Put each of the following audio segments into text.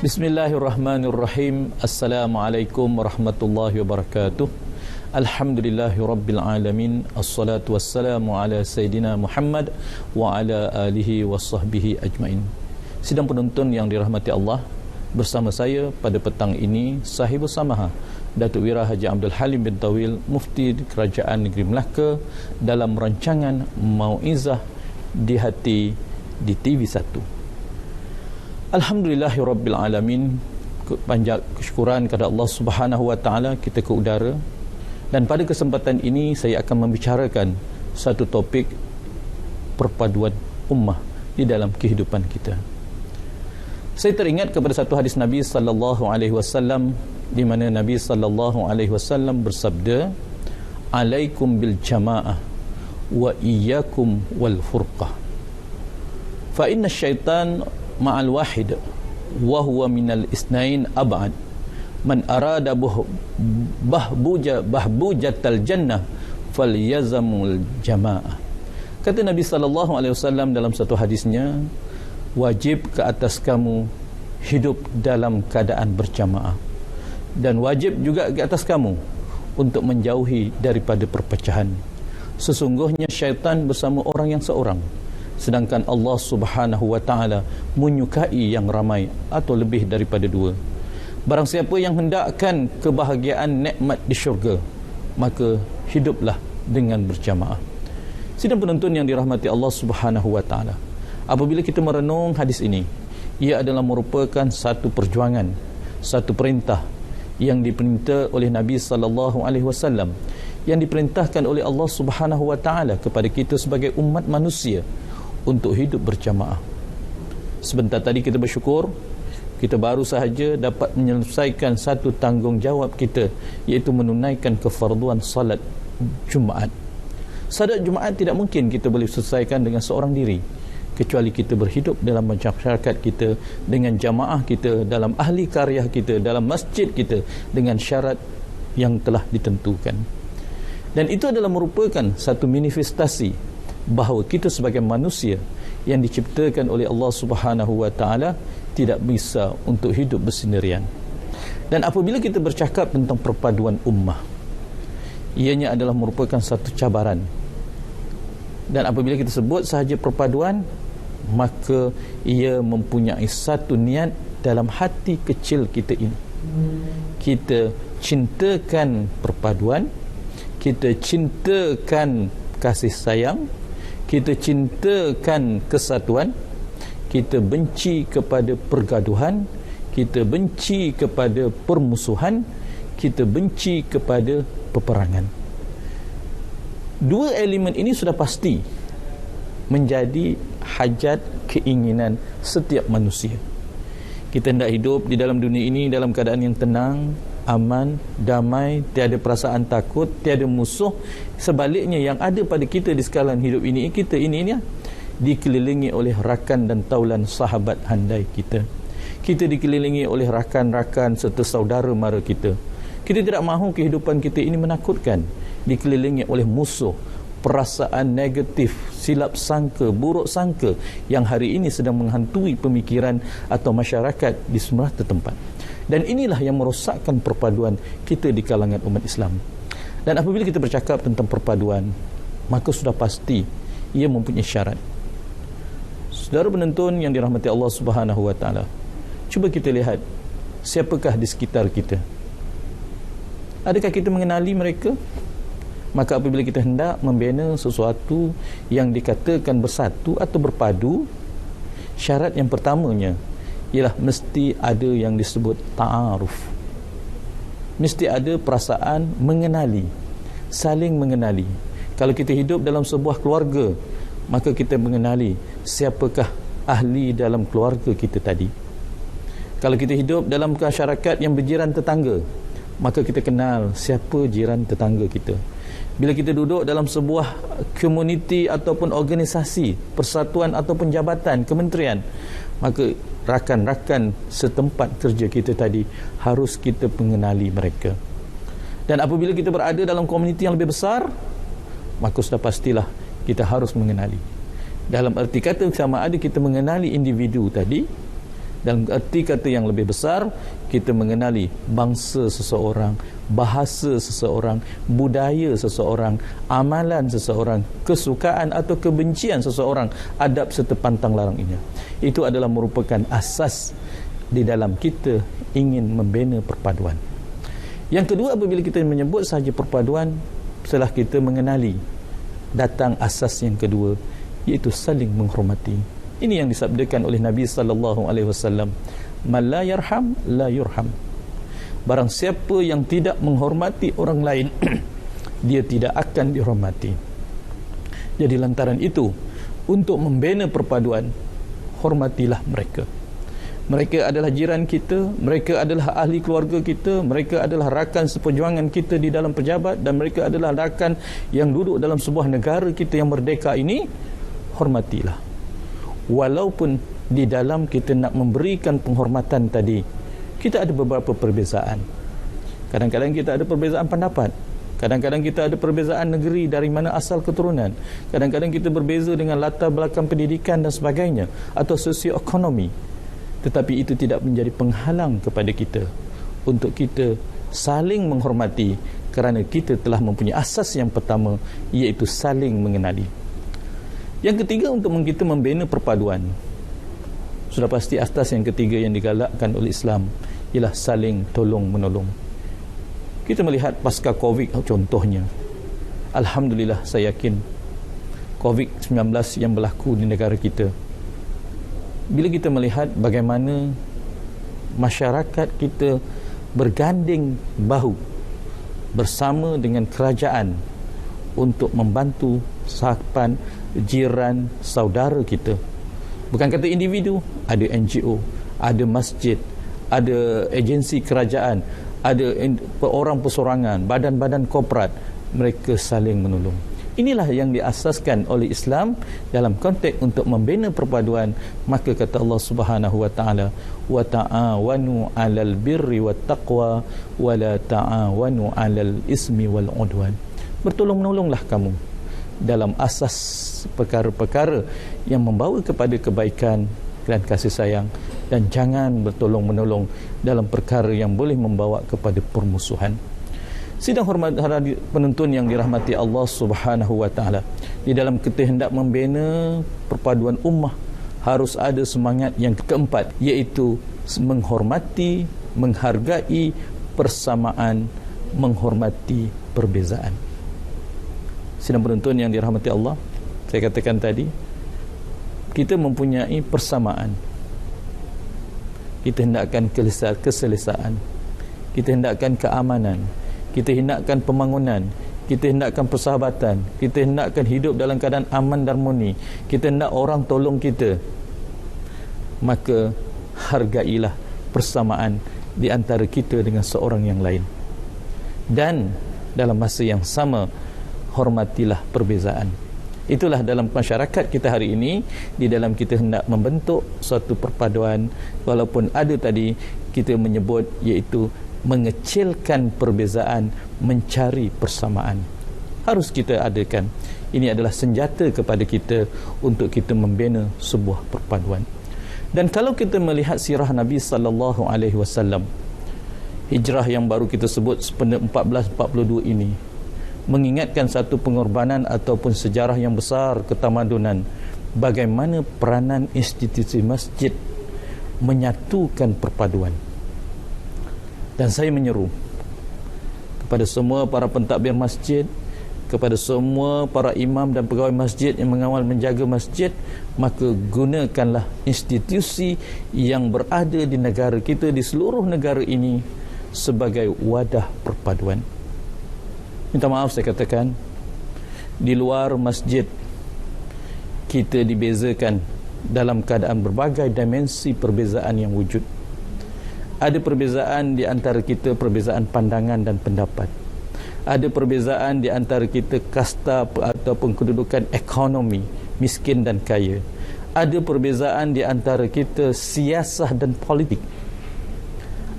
Bismillahirrahmanirrahim. Assalamualaikum warahmatullahi wabarakatuh. Alhamdulillahirabbil alamin. Assalatu wassalamu ala sayidina Muhammad wa ala alihi wasahbihi ajmain. Sidang penonton yang dirahmati Allah, bersama saya pada petang ini Sahibus Samaha Datuk Wira Haji Abdul Halim bin Tawil, Mufti Kerajaan Negeri Melaka, dalam rancangan Mau'izah di Hati di TV1. Alhamdulillahirabbil alamin. Panjat kesyukuran kepada Allah Subhanahu wa taala kita ke udara, dan pada kesempatan ini saya akan membicarakan satu topik perpaduan ummah di dalam kehidupan kita. Saya teringat kepada satu hadis Nabi sallallahu alaihi wasallam, di mana Nabi sallallahu alaihi wasallam bersabda, "Alaikum bil jamaah wa iyyakum wal furqah. Fa inna syaitan ma'al wahid wa huwa minal isnain ab'ad. Man arada bahbujatal jannah falyazamul jamaah." Kata Nabi sallallahu alaihi wasallam dalam satu hadisnya, wajib ke atas kamu hidup dalam keadaan berjamaah, dan wajib juga ke atas kamu untuk menjauhi daripada perpecahan. Sesungguhnya syaitan bersama orang yang seorang, sedangkan Allah Subhanahu wa taala menyukai yang ramai atau lebih daripada dua. Barang siapa yang hendakkan kebahagiaan nikmat di syurga, maka hiduplah dengan berjamaah. Sidang penonton yang dirahmati Allah Subhanahu wa taala, apabila kita merenung hadis ini, ia adalah merupakan satu perjuangan, satu perintah yang diperintah oleh Nabi sallallahu alaihi wasallam, yang diperintahkan oleh Allah Subhanahu wa taala kepada kita sebagai umat manusia untuk hidup berjamaah. Sebentar tadi kita bersyukur, kita baru sahaja dapat menyelesaikan satu tanggungjawab kita, iaitu menunaikan kefarduan salat Jumaat. Salat Jumaat tidak mungkin kita boleh selesaikan dengan seorang diri, kecuali kita berhidup dalam masyarakat kita, dengan jamaah kita, dalam ahli karya kita, dalam masjid kita, dengan syarat yang telah ditentukan. Dan itu adalah merupakan satu manifestasi bahawa kita sebagai manusia yang diciptakan oleh Allah Subhanahu wa taala tidak bisa untuk hidup bersendirian. Dan apabila kita bercakap tentang perpaduan ummah, ianya adalah merupakan satu cabaran. Dan apabila kita sebut sahaja perpaduan, maka ia mempunyai satu niat dalam hati kecil kita ini. Kita cintakan perpaduan, kita cintakan kasih sayang, kita cintakan kesatuan, kita benci kepada pergaduhan, kita benci kepada permusuhan, kita benci kepada peperangan. Dua elemen ini sudah pasti menjadi hajat keinginan setiap manusia. Kita hendak hidup di dalam dunia ini dalam keadaan yang tenang, aman, damai, tiada perasaan takut, tiada musuh. Sebaliknya, yang ada pada kita di sekalian hidup ini, kita ini dikelilingi oleh rakan dan taulan sahabat handai kita. Kita dikelilingi oleh rakan-rakan serta saudara mara kita. Kita tidak mahu kehidupan kita ini menakutkan, dikelilingi oleh musuh, perasaan negatif, silap sangka, buruk sangka yang hari ini sedang menghantui pemikiran atau masyarakat di semua tempat. Dan inilah yang merosakkan perpaduan kita di kalangan umat Islam. Dan apabila kita bercakap tentang perpaduan, maka sudah pasti ia mempunyai syarat. Saudara penonton yang dirahmati Allah Subhanahu wa taala, cuba kita lihat siapakah di sekitar kita. Adakah kita mengenali mereka? Maka apabila kita hendak membina sesuatu yang dikatakan bersatu atau berpadu, syarat yang pertamanya ialah mesti ada yang disebut ta'aruf. Mesti ada perasaan mengenali, saling mengenali. Kalau kita hidup dalam sebuah keluarga, maka kita mengenali siapakah ahli dalam keluarga kita tadi. Kalau kita hidup dalam masyarakat yang berjiran tetangga, maka kita kenal siapa jiran tetangga kita. Bila kita duduk dalam sebuah komuniti ataupun organisasi, persatuan ataupun jabatan, kementerian, maka rakan-rakan setempat kerja kita tadi harus kita mengenali mereka. Dan apabila kita berada dalam komuniti yang lebih besar, maka sudah pastilah kita harus mengenali. Dalam arti kata, sama ada kita mengenali individu tadi, Dalam arti kata yang lebih besar, kita mengenali bangsa seseorang, bahasa seseorang, budaya seseorang, amalan seseorang, kesukaan atau kebencian seseorang, adab serta pantang larangnya. Itu adalah merupakan asas di dalam kita ingin membina perpaduan. Yang kedua, apabila kita menyebut sahaja perpaduan, setelah kita mengenali, datang asas yang kedua, iaitu saling menghormati. Ini yang disabdakan oleh Nabi sallallahu alaihi wasallam, "Man la yarham la yurham." Barang siapa yang tidak menghormati orang lain, dia tidak akan dihormati. Jadi lantaran itu, untuk membina perpaduan, hormatilah mereka. Mereka adalah jiran kita, mereka adalah ahli keluarga kita, mereka adalah rakan seperjuangan kita di dalam pejabat, dan mereka adalah rakan yang duduk dalam sebuah negara kita yang merdeka ini. Hormatilah. Walaupun di dalam kita nak memberikan penghormatan tadi, kita ada beberapa perbezaan. Kadang-kadang kita ada perbezaan pendapat, kadang-kadang kita ada perbezaan negeri, dari mana asal keturunan, kadang-kadang kita berbeza dengan latar belakang pendidikan dan sebagainya, atau sosioekonomi. Tetapi itu tidak menjadi penghalang kepada kita untuk kita saling menghormati, kerana kita telah mempunyai asas yang pertama, iaitu saling mengenali. Yang ketiga, untuk kita membina perpaduan, sudah pasti asas yang ketiga yang digalakkan oleh Islam ialah saling tolong menolong. Kita melihat pasca Covid contohnya, alhamdulillah saya yakin Covid-19 yang berlaku di negara kita, bila kita melihat bagaimana masyarakat kita berganding bahu bersama dengan kerajaan untuk membantu sahabat, jiran, saudara kita. Bukan kata individu, ada NGO, ada masjid, ada agensi kerajaan, ada orang persorangan, badan-badan korporat, mereka saling menolong. Inilah yang diasaskan oleh Islam dalam konteks untuk membina perpaduan. Maka kata Allah Subhanahu wa taala, wa ta'awanu 'alal birri wat taqwa wa la ta'awanu 'alal ismi wal 'udwan. Bertolong-menolonglah kamu dalam asas perkara-perkara yang membawa kepada kebaikan dan kasih sayang, dan jangan bertolong-menolong dalam perkara yang boleh membawa kepada permusuhan. Sidang hormat penuntun yang dirahmati Allah Subhanahu wa taala, di dalam kita hendak membina perpaduan ummah, harus ada semangat yang keempat, iaitu menghormati, menghargai persamaan, menghormati perbezaan. Sidang penuntun yang dirahmati Allah, saya katakan tadi, kita mempunyai persamaan, kita hendakkan keselesaan, kita hendakkan keamanan, kita hendakkan pembangunan, kita hendakkan persahabatan, kita hendakkan hidup dalam keadaan aman dan harmoni, kita hendak orang tolong kita. Maka hargailah persamaan di antara kita dengan seorang yang lain, dan dalam masa yang sama hormatilah perbezaan. Itulah dalam masyarakat kita hari ini, di dalam kita hendak membentuk suatu perpaduan, walaupun ada tadi kita menyebut iaitu mengecilkan perbezaan, mencari persamaan. Harus kita adakan. Ini adalah senjata kepada kita untuk kita membina sebuah perpaduan. Dan kalau kita melihat sirah Nabi sallallahu alaihi wasallam, hijrah yang baru kita sebut 1442 ini mengingatkan satu pengorbanan ataupun sejarah yang besar ketamadunan, bagaimana peranan institusi masjid menyatukan perpaduan. Dan saya menyeru kepada semua para pentadbir masjid, kepada semua para imam dan pegawai masjid yang mengawal menjaga masjid, maka gunakanlah institusi yang berada di negara kita, di seluruh negara ini, sebagai wadah perpaduan. Minta maaf saya katakan, di luar masjid kita dibezakan dalam keadaan berbagai dimensi perbezaan yang wujud. Ada perbezaan di antara kita, perbezaan pandangan dan pendapat. Ada perbezaan di antara kita kasta ataupun kedudukan ekonomi, miskin dan kaya. Ada perbezaan di antara kita siasah dan politik.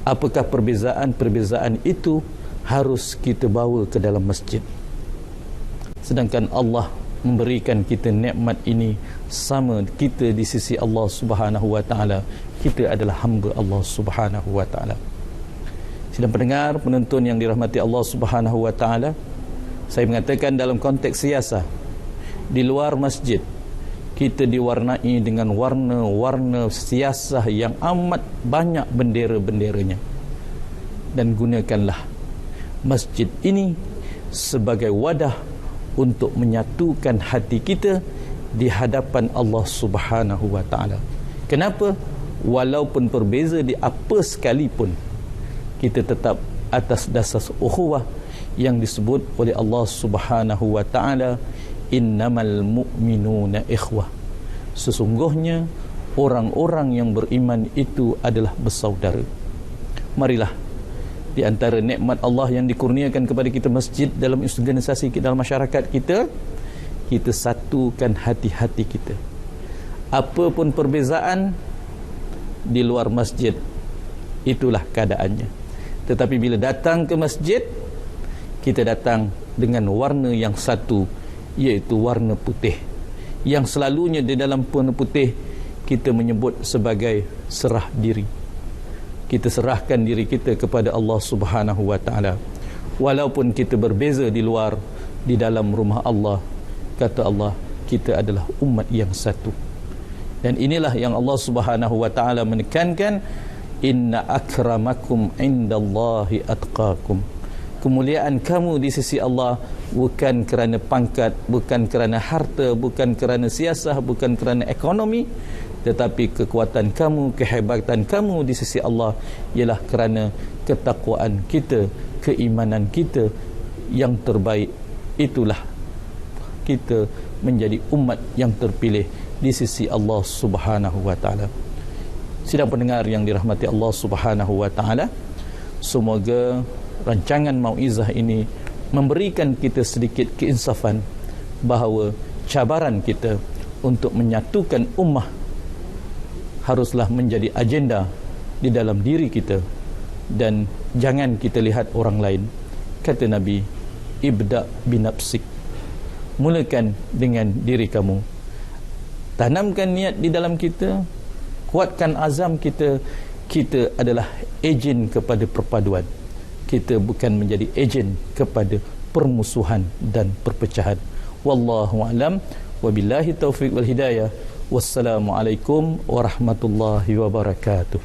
Apakah perbezaan-perbezaan itu harus kita bawa ke dalam masjid? Sedangkan Allah memberikan kita nikmat ini sama kita di sisi Allah Subhanahu wa taala. kita adalah hamba Allah Subhanahu wa taala. Sidang pendengar, penonton yang dirahmati Allah Subhanahu wa taala, saya mengatakan dalam konteks siasah, di luar masjid kita diwarnai dengan warna-warna siasah yang amat banyak bendera-benderanya, dan gunakanlah masjid ini sebagai wadah untuk menyatukan hati kita di hadapan Allah Subhanahu wa taala. Kenapa? Walaupun berbeza di apa sekalipun, kita tetap atas dasar ukhuwah yang disebut oleh Allah Subhanahu wa taala, innamal mu'minuna ikhwah. Sesungguhnya orang-orang yang beriman itu adalah bersaudara. Marilah, di antara nikmat Allah yang dikurniakan kepada kita masjid dalam organisasi kita, dalam masyarakat kita, kita satukan hati-hati kita. Apapun perbezaan di luar masjid, itulah keadaannya. Tetapi bila datang ke masjid, kita datang dengan warna yang satu, iaitu warna putih, yang selalunya di dalam warna putih kita menyebut sebagai serah diri. Kita serahkan diri kita kepada Allah Subhanahu wa taala. Walaupun kita berbeza di luar, di dalam rumah Allah, kata Allah, kita adalah umat yang satu. Dan inilah yang Allah Subhanahu wa taala menekankan, inna akramakum indallahi atqakum. Kemuliaan kamu di sisi Allah bukan kerana pangkat, bukan kerana harta, bukan kerana siasah, bukan kerana ekonomi, tetapi kekuatan kamu, kehebatan kamu di sisi Allah ialah kerana ketakwaan kita, keimanan kita yang terbaik. Itulah kita menjadi umat yang terpilih di sisi Allah Subhanahu wa taala. Sidang pendengar yang dirahmati Allah Subhanahu wa taala, semoga rancangan mauizah ini memberikan kita sedikit keinsafan bahawa cabaran kita untuk menyatukan ummah haruslah menjadi agenda di dalam diri kita, dan jangan kita lihat orang lain. Kata Nabi, ibda binafsik, mulakan dengan diri kamu. Tanamkan niat di dalam kita, kuatkan azam kita. Kita adalah ejen kepada perpaduan, kita bukan menjadi ejen kepada permusuhan dan perpecahan. Wallahu a'lam, wabillahi taufiq wal hidayah. Wassalamualaikum warahmatullahi wabarakatuh.